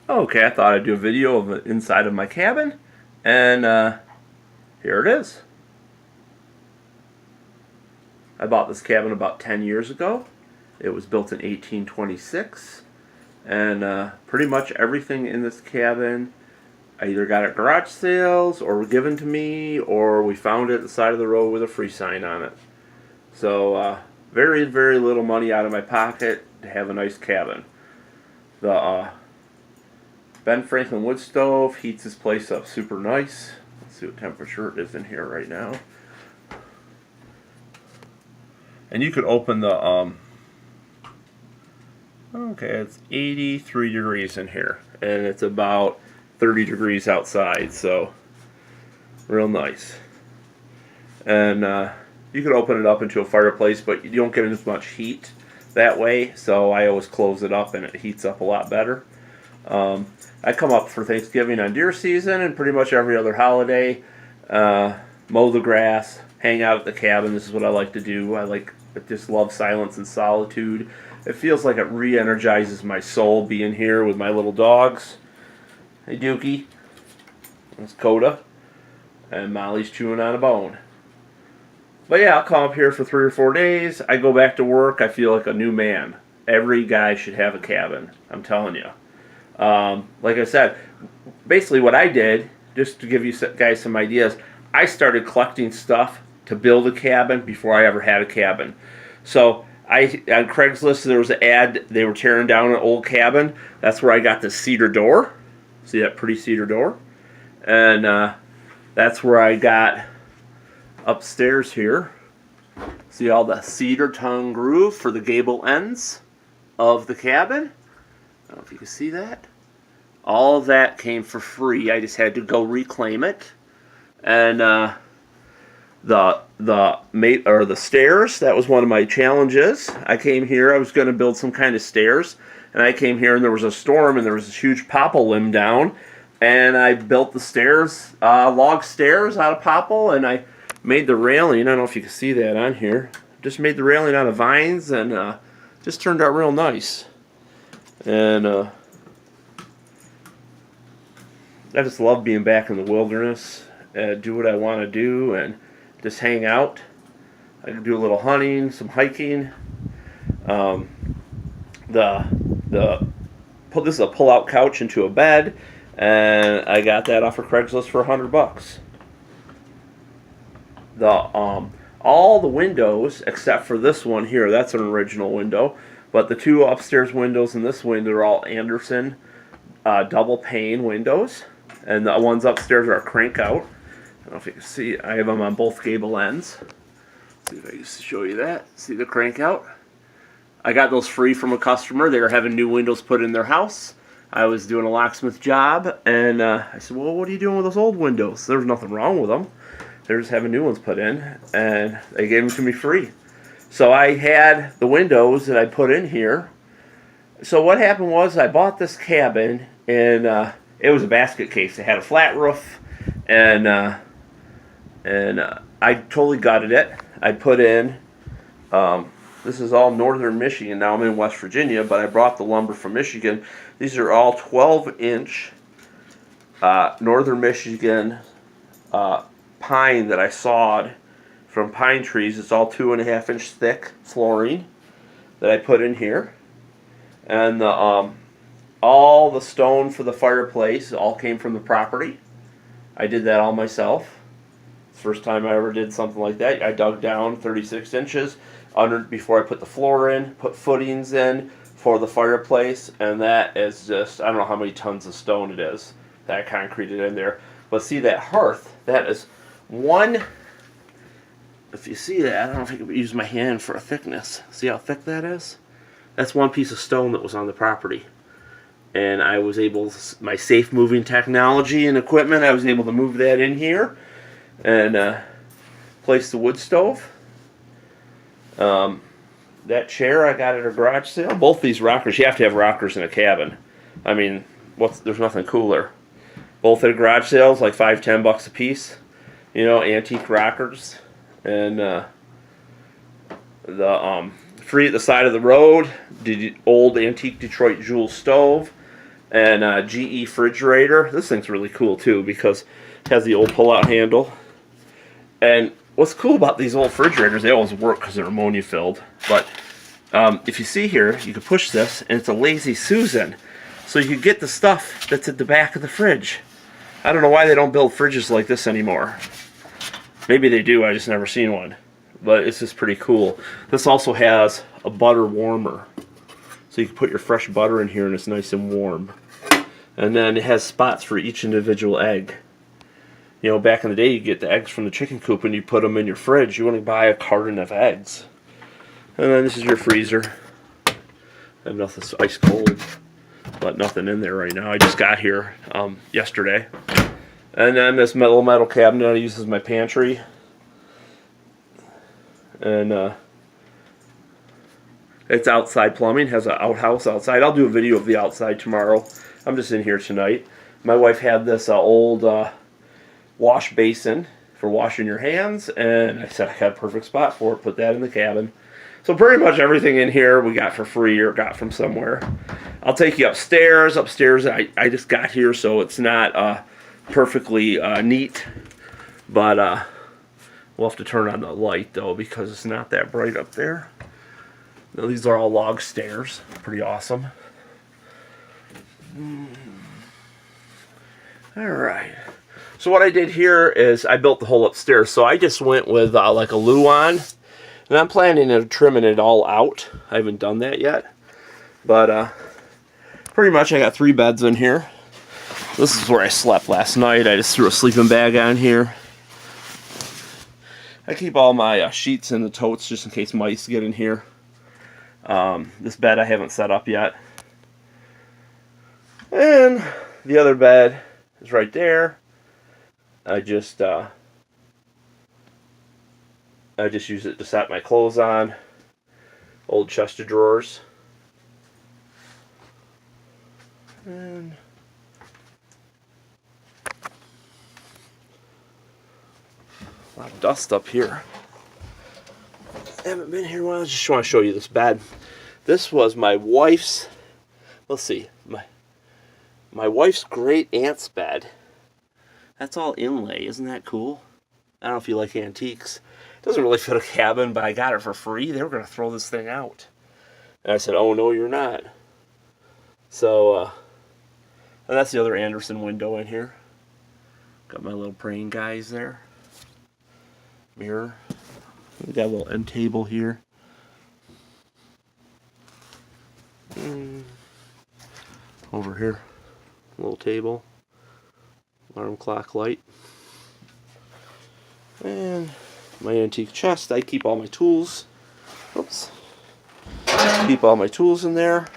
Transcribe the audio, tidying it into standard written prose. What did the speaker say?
Okay, I thought I'd do a video of the inside of my cabin, and here it is. I bought this cabin about 10 years ago. It was built in 1826, and pretty much everything in this cabin I either got at garage sales or were given to me, or we found it at the side of the road with a free sign on it. So very, very little money out of my pocket to have a nice cabin. The Ben Franklin wood stove heats this place up super nice. Let's see what temperature it is in here right now. And you could open the okay, it's 83 degrees in here, and it's about 30 degrees outside, so real nice. And you could open it up into a fireplace, but you don't get as much heat that way, so I always close it up and it heats up a lot better. I come up for Thanksgiving on deer season and pretty much every other holiday, mow the grass, hang out at the cabin. This is what I like to do. I just love silence and solitude. It feels like it re-energizes my soul being here with my little dogs. Hey Dookie, that's Coda, and Molly's chewing on a bone. But yeah, I'll come up here for 3 or 4 days. I go back to work. I feel like a new man. Every guy should have a cabin. I'm telling you. Like I said, basically what I did, just to give you guys some ideas, I started collecting stuff to build a cabin before I ever had a cabin. So on Craigslist there was an ad. They were tearing down an old cabin. That's where I got the cedar door. See that pretty cedar door? And that's where I got upstairs here. See all the cedar tongue groove for the gable ends of the cabin? I don't know if you can see that. All of that came for free. I just had to go reclaim it. And the stairs, that was one of my challenges. I came here, I was going to build some kind of stairs, and I came here and there was a storm and there was this huge popple limb down, and I built the stairs, log stairs out of popple, and I made the railing. I don't know if you can see that on here. Just made the railing out of vines, and just turned out real nice. And I just love being back in the wilderness, do what I want to do, and just hang out. I can do a little hunting, some hiking. This is a pull-out couch into a bed, and I got that off of Craigslist for $100. All the windows except for this one here, that's an original window, but the 2 upstairs windows and this window are all Anderson double pane windows, and the ones upstairs are crank out. I don't know if you can see, I have them on both gable ends. Let's see if I can show you that. See the crank out? I got those free from a customer. They were having new windows put in their house. I was doing a locksmith job, and I said, well, what are you doing with those old windows? There was nothing wrong with them. They're just having new ones put in, and they gave them to me free. So I had the windows that I put in here. So what happened was I bought this cabin, and it was a basket case. It had a flat roof, and I totally gutted it. I put in, this is all northern Michigan. Now I'm in West Virginia, but I brought the lumber from Michigan. These are all 12-inch northern Michigan pine that I sawed from pine trees. It's all 2.5-inch thick flooring that I put in here. And all the stone for the fireplace all came from the property. I did that all myself. First time I ever did something like that. I dug down 36 inches under before I put the floor in, put footings in for the fireplace, and that is just, I don't know how many tons of stone it is that I concreted in there. But see that hearth, that is one, if you see that, I don't know if I can use my hand for a thickness. See how thick that is? That's one piece of stone that was on the property. And I was able, my safe moving technology and equipment, I was able to move that in here and place the wood stove. That chair I got at a garage sale. Both these rockers, you have to have rockers in a cabin. I mean, there's nothing cooler. Both at garage sales, like $5-10 a piece. You know, antique rockers. And free at the side of the road, old antique Detroit Jewel stove. And GE refrigerator. This thing's really cool too because it has the old pull-out handle. And what's cool about these old refrigerators, they always work because they're ammonia filled. But if you see here, you can push this, and it's a Lazy Susan. So you can get the stuff that's at the back of the fridge. I don't know why they don't build fridges like this anymore. Maybe they do, I just never seen one. But it's just pretty cool. This also has a butter warmer. So you can put your fresh butter in here and it's nice and warm. And then it has spots for each individual egg. You know, back in the day, you get the eggs from the chicken coop and you put them in your fridge. You want to buy a carton of eggs. And then this is your freezer. I have nothing ice cold, but nothing in there right now. I just got here yesterday. And then this metal cabinet I use as my pantry. And it's outside plumbing, has an outhouse outside. I'll do a video of the outside tomorrow. I'm just in here tonight. My wife had this old wash basin for washing your hands, and I said I had a perfect spot for it. Put that in the cabin. So pretty much everything in here we got for free or got from somewhere. I'll take you upstairs. Upstairs I just got here, so it's not perfectly neat. But we'll have to turn on the light, though, because it's not that bright up there. Now, these are all log stairs. Pretty awesome. Alright. So what I did here is I built the whole upstairs. So I just went with like a Luan. And I'm planning on trimming it all out. I haven't done that yet. But pretty much I got 3 beds in here. This is where I slept last night. I just threw a sleeping bag on here. I keep all my sheets in the totes just in case mice get in here. This bed I haven't set up yet. And the other bed is right there. I just use it to set my clothes on. Old chest of drawers. And a lot of dust up here. I haven't been here in a while. I just want to show you this bed. This was my wife's, let's see, my wife's great aunt's bed. That's all inlay. Isn't that cool? I don't know if you like antiques. It doesn't really fit a cabin, but I got it for free. They were going to throw this thing out. And I said, oh, no, you're not. So, and that's the other Anderson window in here. Got my little praying guys there. Mirror. We got a little end table here. Over here, a little table. Alarm clock light. And my antique chest. I keep all my tools. Oops. Keep all my tools in there.